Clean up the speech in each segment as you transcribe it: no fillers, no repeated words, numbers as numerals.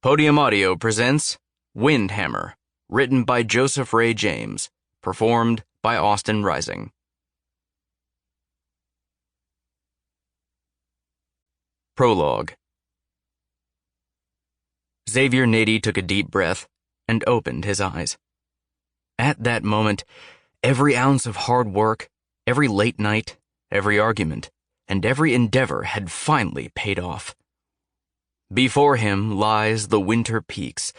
Podium Audio presents Windhammer, written by Joseph Ray James, performed by Austin Rising. Prologue. Xavier Nady took a deep breath and opened his eyes. At that moment, every ounce of hard work, every late night, every argument, and every endeavor had finally paid off. Before him lies the winter peaks,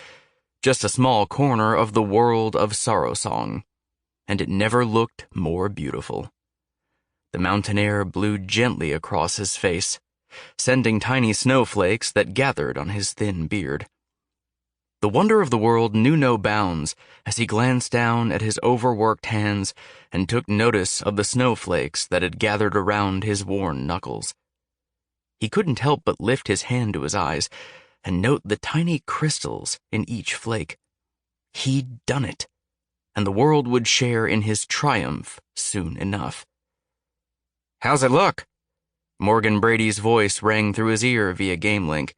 just a small corner of the world of Sorrowsong, and it never looked more beautiful. The mountain air blew gently across his face, sending tiny snowflakes that gathered on his thin beard. The wonder of the world knew no bounds as he glanced down at his overworked hands and took notice of the snowflakes that had gathered around his worn knuckles. He couldn't help but lift his hand to his eyes and note the tiny crystals in each flake. He'd done it, and the world would share in his triumph soon enough. "How's it look?" Morgan Brady's voice rang through his ear via game link.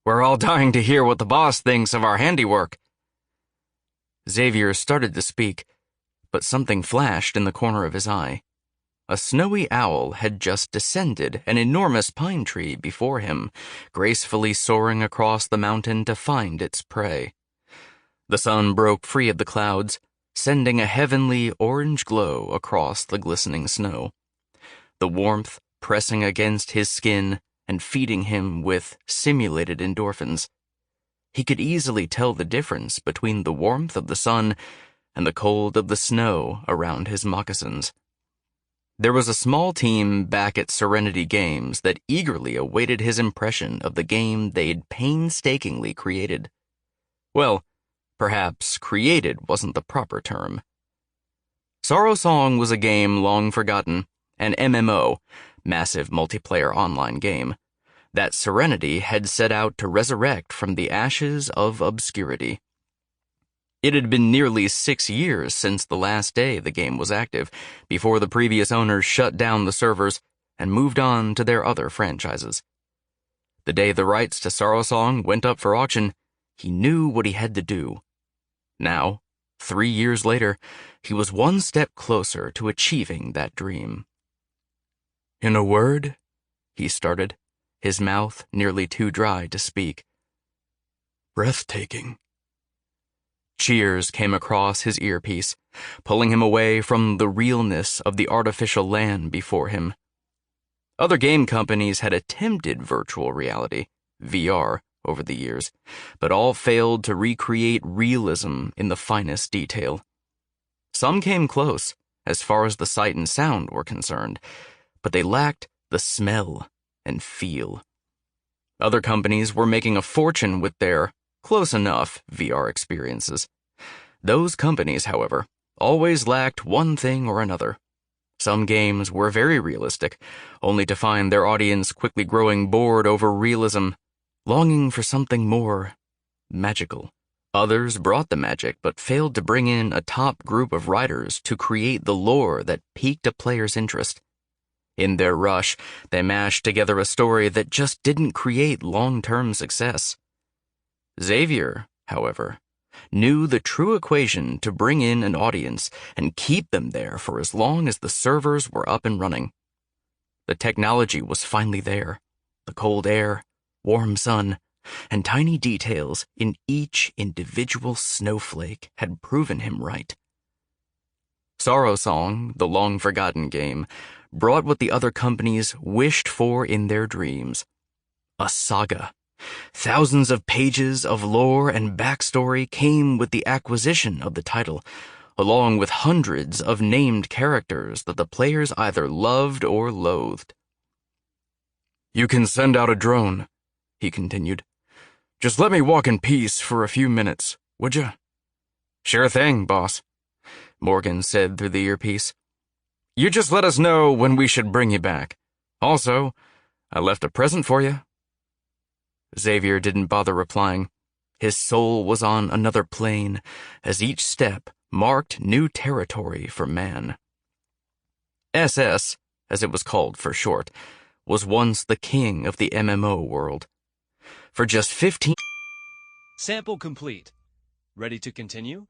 "We're all dying to hear what the boss thinks of our handiwork." Xavier started to speak, but something flashed in the corner of his eye. A snowy owl had just descended an enormous pine tree before him, gracefully soaring across the mountain to find its prey. The sun broke free of the clouds, sending a heavenly orange glow across the glistening snow. The warmth pressing against his skin and feeding him with simulated endorphins. He could easily tell the difference between the warmth of the sun and the cold of the snow around his moccasins. There was a small team back at Serenity Games that eagerly awaited his impression of the game they'd painstakingly created. Well, perhaps created wasn't the proper term. Sorrowsong was a game long forgotten, an MMO, massive multiplayer online game, that Serenity had set out to resurrect from the ashes of obscurity. It had been nearly 6 years since the last day the game was active, before the previous owners shut down the servers and moved on to their other franchises. The day the rights to Sorrowsong went up for auction, he knew what he had to do. Now, 3 years later, he was one step closer to achieving that dream. "In a word," he started, his mouth nearly too dry to speak. "Breathtaking." Cheers came across his earpiece, pulling him away from the realness of the artificial land before him. Other game companies had attempted virtual reality, VR, over the years, but all failed to recreate realism in the finest detail. Some came close, as far as the sight and sound were concerned, but they lacked the smell and feel. Other companies were making a fortune with their close-enough VR experiences. Those companies, however, always lacked one thing or another. Some games were very realistic, only to find their audience quickly growing bored over realism, longing for something more magical. Others brought the magic but failed to bring in a top group of writers to create the lore that piqued a player's interest. In their rush, they mashed together a story that just didn't create long-term success. Xavier, however, knew the true equation to bring in an audience and keep them there for as long as the servers were up and running. The technology was finally there. The cold air, warm sun, and tiny details in each individual snowflake had proven him right. Sorrowsong, the long-forgotten game, brought what the other companies wished for in their dreams: a saga. Thousands of pages of lore and backstory came with the acquisition of the title, along with hundreds of named characters that the players either loved or loathed. "You can send out a drone," he continued. "Just let me walk in peace for a few minutes, would you?" "Sure thing, boss," Morgan said through the earpiece. "You just let us know when we should bring you back. Also, I left a present for you." Xavier didn't bother replying. His soul was on another plane, as each step marked new territory for man. SS, as it was called for short, was once the king of the MMO world. For just 15 Sample complete. Ready to continue?